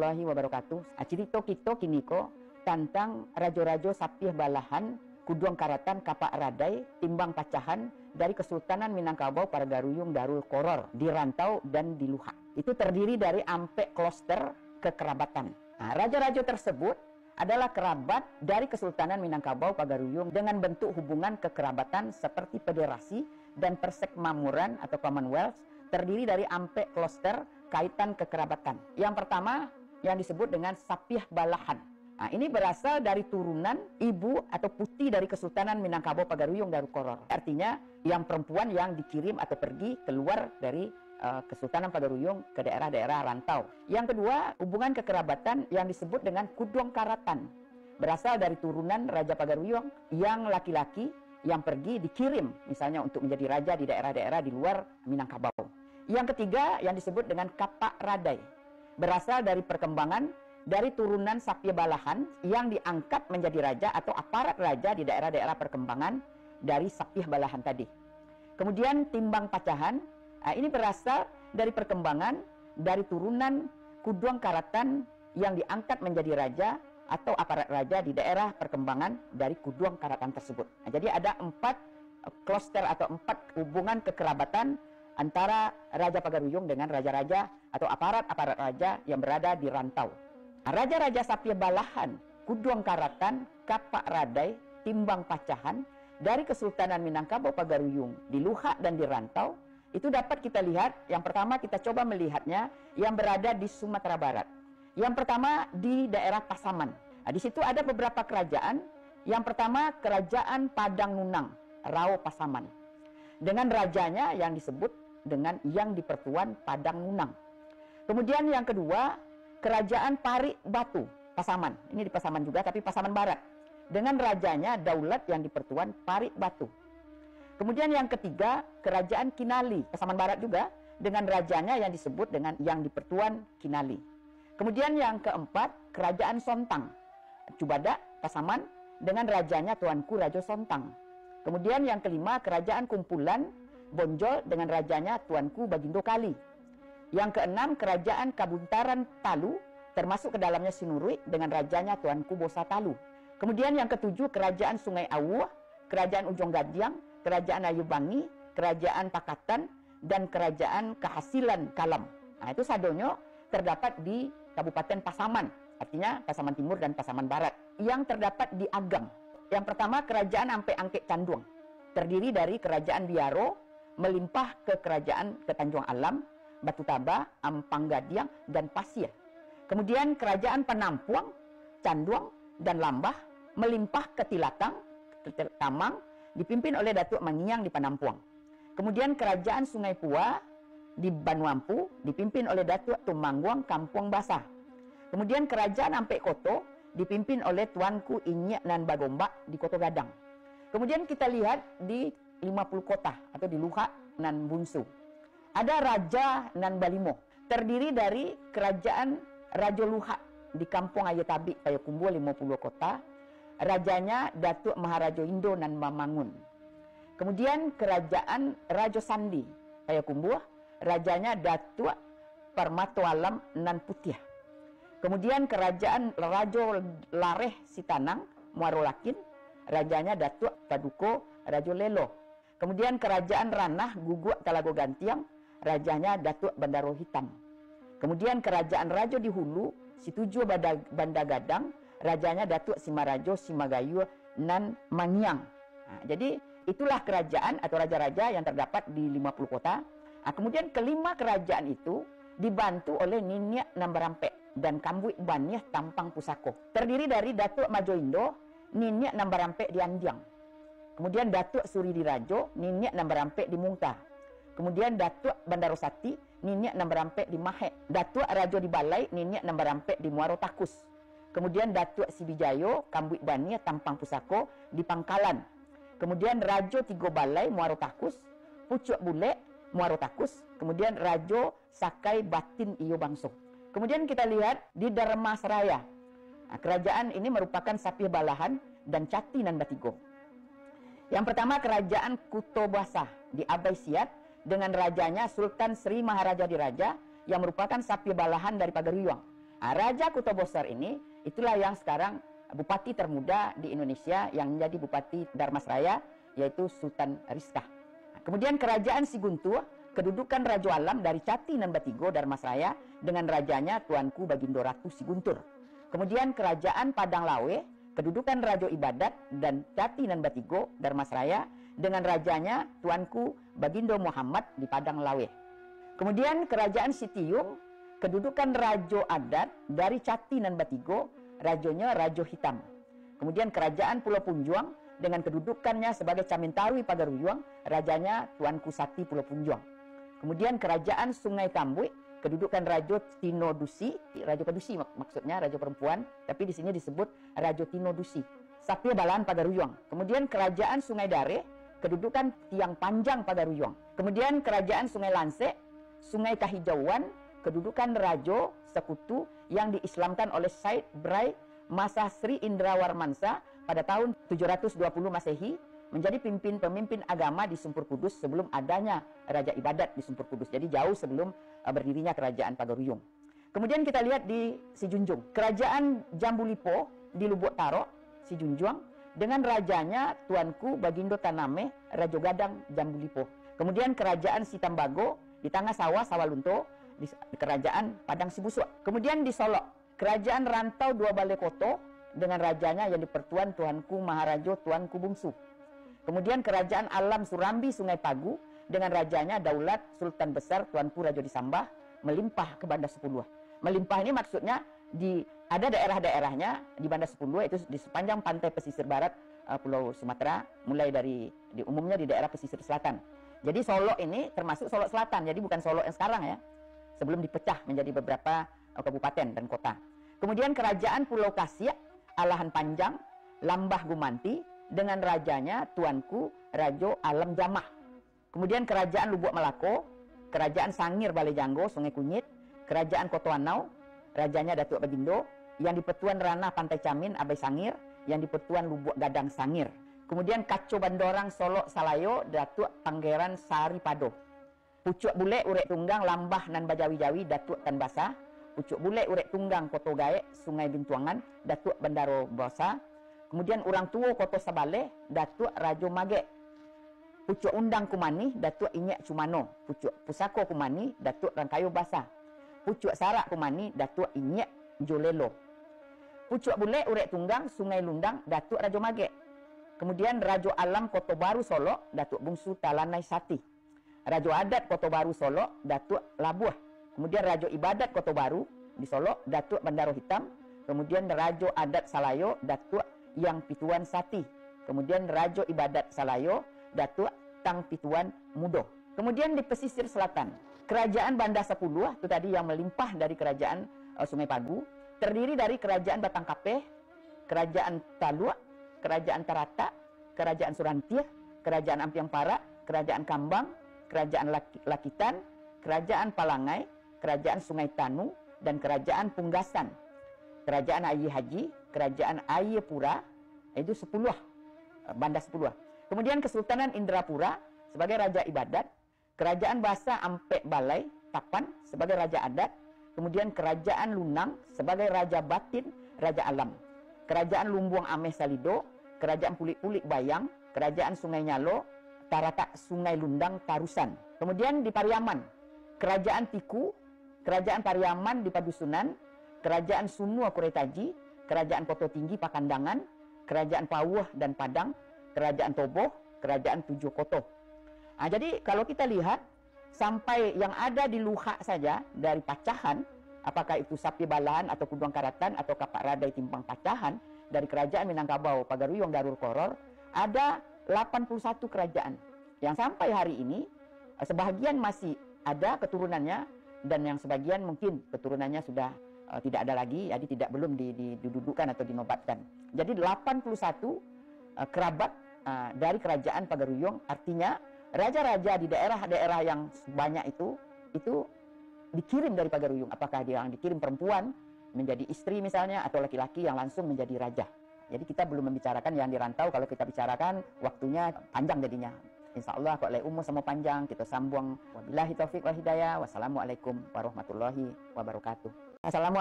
warahmatullahi wabarakatuh. Cerita kita kini ko tentang rajo-rajo Sapih Balahan, Kuduang Karatan, Kapak Radai, Timbang Pacahan dari Kesultanan Minangkabau, Pargaruyung, Darul Koror, di Rantau dan di Luhak. Itu terdiri dari ampek kloster kekerabatan. Nah, raja-raja tersebut adalah kerabat dari Kesultanan Minangkabau, Pargaruyung dengan bentuk hubungan kekerabatan seperti federasi dan persekmamuran atau Commonwealth, terdiri dari ampek kloster kaitan kekerabatan. Yang pertama yang disebut dengan Sapih Balahan. Nah, ini berasal dari turunan ibu atau putih dari Kesultanan Minangkabau, Pargaruyung, Darul Koror. Artinya yang perempuan yang dikirim atau pergi keluar dari Kesultanan Pargaruyung ke daerah-daerah rantau. Yang kedua, hubungan kekerabatan yang disebut dengan Kuduang Karatan. Berasal dari turunan Raja Pargaruyung yang laki-laki yang pergi dikirim misalnya untuk menjadi raja di daerah-daerah di luar Minangkabau. Yang ketiga yang disebut dengan Kapak Radai. Berasal dari perkembangan dari turunan Sapih Balahan yang diangkat menjadi raja atau aparat raja di daerah-daerah perkembangan dari Sapih Balahan tadi. Kemudian Timbang Pacahan, ini berasal dari perkembangan dari turunan Kuduang Karatan yang diangkat menjadi raja atau aparat raja di daerah perkembangan dari Kuduang Karatan tersebut. Nah, jadi ada 4 kloster atau 4 hubungan kekerabatan antara Raja Pargaruyung dengan raja-raja atau aparat-aparat raja yang berada di rantau. Nah, raja-raja Sapih Balahan, Kuduang Karatan, Kapak Radai, Timbang Pacahan dari Kesultanan Minangkabau, Pargaruyung, di Luhak dan di rantau, itu dapat kita lihat. Yang pertama kita coba melihatnya yang berada di Sumatera Barat. Yang pertama di daerah Pasaman. Nah, di situ ada beberapa kerajaan. Yang pertama Kerajaan Padang Nunang, Rao Pasaman, dengan rajanya yang disebut dengan Yang Dipertuan Padang Nunang. Kemudian yang kedua Kerajaan Parik Batu, Pasaman. Ini di Pasaman juga tapi Pasaman Barat, dengan rajanya Daulat Yang Dipertuan Parik Batu. Kemudian yang ketiga Kerajaan Kinali, Pasaman Barat juga, dengan rajanya yang disebut dengan Yang Dipertuan Kinali. Kemudian yang keempat Kerajaan Sontang, Cubadak, Pasaman, dengan rajanya Tuanku Rajo Sontang. Kemudian yang kelima Kerajaan Kumpulan, Bonjol, dengan rajanya Tuanku Bagindo Kali. Yang keenam Kerajaan Kabuntaran Talu, termasuk ke dalamnya Sinurui, dengan rajanya Tuanku Bosa Talu. Kemudian yang ketujuh Kerajaan Sungai Awuh, Kerajaan Ujung Gadiang, Kerajaan Ayubangi, Kerajaan Pakatan, dan Kerajaan Kehasilan Kalam. Nah, itu sadonyo terdapat di Kabupaten Pasaman, artinya Pasaman Timur dan Pasaman Barat, yang terdapat di Agam. Yang pertama Kerajaan Ampek Angkek Canduang, terdiri dari Kerajaan Biaro, melimpah ke Kerajaan Ketanjuang Alam, Batu Taba, Ampang Gadiang, dan Pasir. Kemudian Kerajaan Penampuang, Canduang, dan Lambah, melimpah ke Tilatang, Tamang, dipimpin oleh Datuk Mangiang di Panampuang. Kemudian Kerajaan Sungai Pua di Banuampu, dipimpin oleh Datuk Tumangguang Kampuang Basah. Kemudian Kerajaan Ampek Koto dipimpin oleh Tuanku Inyek Nan Bagombak di Koto Gadang. Kemudian kita lihat di 50 kota atau di Luhak Nan Bunsu. Ada Raja Nan Balimo, terdiri dari Kerajaan Rajo Luhak di Kampung Ayatabi, Payakumbuh 50 kota. Rajanya Datuk Maharaja Indo Nan Mamangun. Kemudian Kerajaan Rajo Sandi, Payakumbuh, rajanya Datuk Parmato Alam Nan Putiah. Kemudian Kerajaan Rajo Lareh Sitanang, Muaro Lakin, rajanya Datuk Paduko Rajo Lelo. Kemudian Kerajaan Ranah Guguk Talago Gantiang, rajanya Datuk Bandaro Hitam. Kemudian Kerajaan Rajo di Hulu, Situjo Banda Gadang, rajanya Datuk Simarajo Simagayu Nan Mangiang. Nah, jadi itulah kerajaan atau raja-raja yang terdapat di 50 kota. Nah, kemudian kelima kerajaan itu dibantu oleh Niniak Nambarampek dan Kambuik Baniah Tampang Pusako. Terdiri dari Datuk Majo Indo, Niniak Nambarampek di Andiang. Kemudian Datuk Suri Dirajo, Niniak Nambarampek di Mungtah. Kemudian Datuk Bandarosati, Niniak Nambarampek di Mahek. Datuk Rajo di Balai, Niniak Nambarampek di Muaro Takus. Kemudian Datuk Sibijayo, Kambuik Baniah Tampang Pusako di Pangkalan. Kemudian Rajo Tigo Balai, Muaro Takus. Pucuk Bulek, Muaro Takus. Kemudian Rajo Sakai Batin Iyo Bangso. Kemudian kita lihat di Dharma Seraya. Nah, kerajaan ini merupakan Sapih Balahan dan Cati Nan Batigo. Yang pertama Kerajaan Kuto Basah di Abai Siat dengan rajanya Sultan Sri Maharaja Diraja yang merupakan Sapih Balahan dari Pargaruyung. Raja Kutubosar ini itulah yang sekarang bupati termuda di Indonesia yang menjadi Bupati Darmasraya, yaitu Sultan Rizkah. Kemudian kerajaan Siguntur, kedudukan Raja Alam dari Cati nan Batigo Darmasraya dengan rajanya Tuanku Bagindo Ratu Siguntur. Kemudian kerajaan Padang Lawe, kedudukan Raja Ibadat dan Cati nan Batigo Darmasraya dengan rajanya Tuanku Bagindo Muhammad di Padang Lawe. Kemudian kerajaan Sitiung, kedudukan Raja Adat dari Cati nan Batigo, rajonya Rajo Hitam. Kemudian kerajaan Pulau Punjuang dengan kedudukannya sebagai Camintarui Pagaruyung, rajanya Tuanku Sati Pulau Punjuang. Kemudian kerajaan Sungai Tambui, kedudukan Rajo Tino Dusi, Rajo Padusi maksudnya, Rajo perempuan, tapi di sini disebut Rajo Tino Dusi, Sapia Balahan Pagaruyung. Kemudian kerajaan Sungai Dare, kedudukan Tiang Panjang Pagaruyung. Kemudian kerajaan Sungai Lanse, Sungai Kahijauan, kedudukan Rajo Sekutu yang diislamkan oleh Said Brai masa Sri Indrawarmansa pada tahun 720 Masehi, menjadi pemimpin agama di Sumpur Kudus sebelum adanya Raja Ibadat di Sumpur Kudus. Jadi jauh sebelum berdirinya kerajaan Pagaruyung. Kemudian kita lihat di Sijunjung, kerajaan Jambulipo di Lubuk Taro, Sijunjung, dengan rajanya Tuanku Bagindo Taname, Rajo Gadang Jambulipo. Kemudian kerajaan Sitambago di Tengah Sawah Sawalunto, di kerajaan Padang Sibusuk. Kemudian di Solo, kerajaan Rantau Dua Balekoto dengan rajanya yang dipertuan Tuanku Maharajo Tuanku Bungsu. Kemudian kerajaan Alam Surambi Sungai Pagu dengan rajanya Daulat Sultan Besar Tuanku Rajo Disambah melimpah ke Banda Sepuluh. Melimpah ini maksudnya ada daerah-daerahnya di Banda Sepuluh, itu di sepanjang pantai pesisir barat Pulau Sumatera, mulai umumnya di daerah pesisir selatan. Jadi Solo ini termasuk Solo Selatan, jadi bukan Solo yang sekarang ya, sebelum dipecah menjadi beberapa kabupaten dan kota. Kemudian kerajaan Pulau Kasih, Alahan Panjang, Lambah Gumanti dengan rajanya Tuanku Rajo Alam Jamah. Kemudian kerajaan Lubuk Melako, kerajaan Sangir Balejanggo Sungai Kunyit, kerajaan Kotoanau, rajanya Datuk Bagindo, yang dipertuan Ranah Pantai Camin Abai Sangir, yang dipertuan Lubuk Gadang Sangir. Kemudian Kaco Bandorang Solo Salayo, Datuk Pangeran Sari Pado. Pucuk Bule Urek Tunggang Lambah nan Bajawi-Jawi, Datuk Tan Basa. Pucuk Bule Urek Tunggang Koto Gaek Sungai Bintuangan, Datuk Bandaro Basa. Kemudian Urang Tuo Koto Sabale, Datuk Rajo Mage. Pucuk Undang Kumani, Datuk Inyek Cumano. Pucuk Pusako Kumani, Datuk Rangkayo Basa. Pucuk Sarak Kumani, Datuk Inyek Jolelo. Pucuk Bule Urek Tunggang Sungai Lundang, Datuk Rajo Mage. Kemudian Rajo Alam Koto Baru Solo, Datuk Bungsu Talanai Sati. Rajo Adat Koto Baru Solo, Datuk Labuh. Kemudian Rajo Ibadat Koto Baru di Solo, Datuk Bandaro Hitam. Kemudian Rajo Adat Salayo, Datuk Yang Pituan Sati. Kemudian Rajo Ibadat Salayo, Datuk Tang Pituan Mudo. Kemudian di pesisir selatan, kerajaan Banda Sepuluh itu tadi yang melimpah dari kerajaan Sungai Pagu, terdiri dari kerajaan Batang Kapeh, kerajaan Taluk, kerajaan Tarata, kerajaan Surantiah, kerajaan Ampiang Parak, kerajaan Kambang, kerajaan Lakitan, kerajaan Palangai, kerajaan Sungai Tanu, dan kerajaan Punggasan. Kerajaan Ayi Haji, kerajaan Ayi Pura, itu 10, Banda 10. Kemudian Kesultanan Indrapura sebagai Raja Ibadat, kerajaan Basa Ampek Balai, Tapan sebagai Raja Adat, kemudian kerajaan Lunang sebagai Raja Batin, Raja Alam. Kerajaan Lumbuang Ameh Salido, kerajaan Pulik-Pulik Bayang, kerajaan Sungai Nyalo, Taratak Sungai Lundang Tarusan. Kemudian di Pariaman, kerajaan Tiku, kerajaan Pariaman di Padusunan, kerajaan Sunua Kuretaji, kerajaan Koto Tinggi Pakandangan, kerajaan Pawuh dan Padang, kerajaan Toboh, kerajaan Tujuh Koto. Nah, jadi kalau kita lihat sampai yang ada di Luhak saja dari Pacahan, apakah itu Sapi Balahan atau Kuduang Karatan atau Kapak Radai Timpang Pacahan, dari kerajaan Minangkabau Pagaruyung Darul Koror, ada 81 kerajaan yang sampai hari ini sebahagian masih ada keturunannya, dan yang sebagian mungkin keturunannya sudah tidak ada lagi, jadi belum didudukkan atau dinobatkan. Jadi 81 kerabat dari kerajaan Pagaruyung, artinya raja-raja di daerah-daerah yang banyak itu dikirim dari Pagaruyung. Apakah dia yang dikirim perempuan menjadi istri misalnya, atau laki-laki yang langsung menjadi raja. Jadi kita belum membicarakan yang dirantau. Kalau kita bicarakan waktunya panjang jadinya. Insya Allah kalau umur sama panjang kita sambung. Wabillahi taufiq wal hidayah. Wassalamualaikum warahmatullahi wabarakatuh. Assalamualaikum.